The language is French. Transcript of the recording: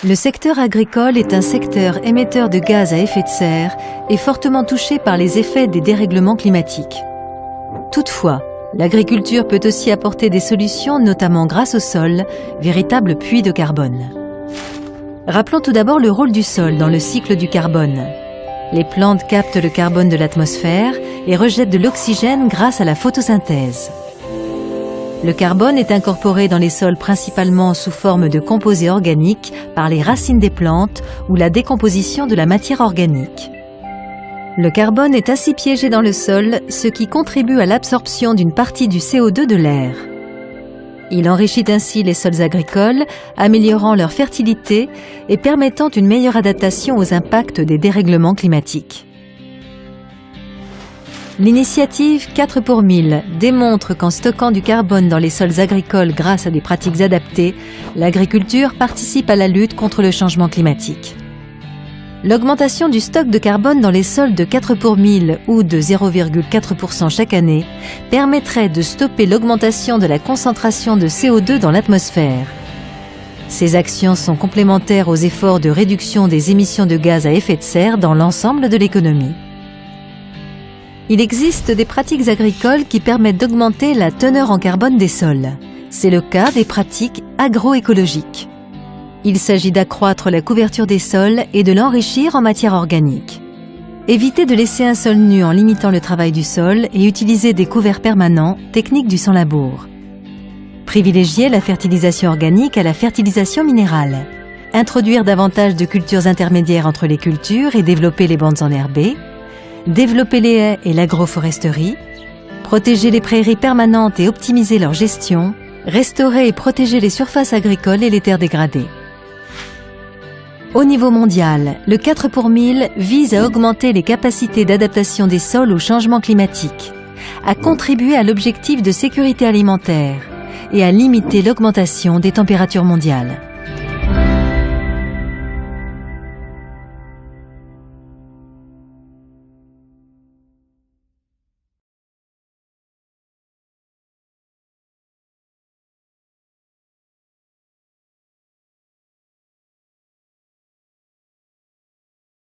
Le secteur agricole est un secteur émetteur de gaz à effet de serre et fortement touché par les effets des dérèglements climatiques. Toutefois, l'agriculture peut aussi apporter des solutions, notamment grâce au sol, véritable puits de carbone. Rappelons tout d'abord le rôle du sol dans le cycle du carbone. Les plantes captent le carbone de l'atmosphère et rejettent de l'oxygène grâce à la photosynthèse. Le carbone est incorporé dans les sols principalement sous forme de composés organiques par les racines des plantes ou la décomposition de la matière organique. Le carbone est ainsi piégé dans le sol, ce qui contribue à l'absorption d'une partie du CO2 de l'air. Il enrichit ainsi les sols agricoles, améliorant leur fertilité et permettant une meilleure adaptation aux impacts des dérèglements climatiques. L'initiative 4 pour 1000 démontre qu'en stockant du carbone dans les sols agricoles grâce à des pratiques adaptées, l'agriculture participe à la lutte contre le changement climatique. L'augmentation du stock de carbone dans les sols de 4 pour 1000 ou de 0,4% chaque année permettrait de stopper l'augmentation de la concentration de CO2 dans l'atmosphère. Ces actions sont complémentaires aux efforts de réduction des émissions de gaz à effet de serre dans l'ensemble de l'économie. Il existe des pratiques agricoles qui permettent d'augmenter la teneur en carbone des sols. C'est le cas des pratiques agroécologiques. Il s'agit d'accroître la couverture des sols et de l'enrichir en matière organique. Éviter de laisser un sol nu en limitant le travail du sol et utiliser des couverts permanents, technique du sans-labour. Privilégier la fertilisation organique à la fertilisation minérale. Introduire davantage de cultures intermédiaires entre les cultures et développer les bandes enherbées. Développer les haies et l'agroforesterie, protéger les prairies permanentes et optimiser leur gestion, restaurer et protéger les surfaces agricoles et les terres dégradées. Au niveau mondial, le 4 pour 1000 vise à augmenter les capacités d'adaptation des sols au changement climatique, à contribuer à l'objectif de sécurité alimentaire et à limiter l'augmentation des températures mondiales.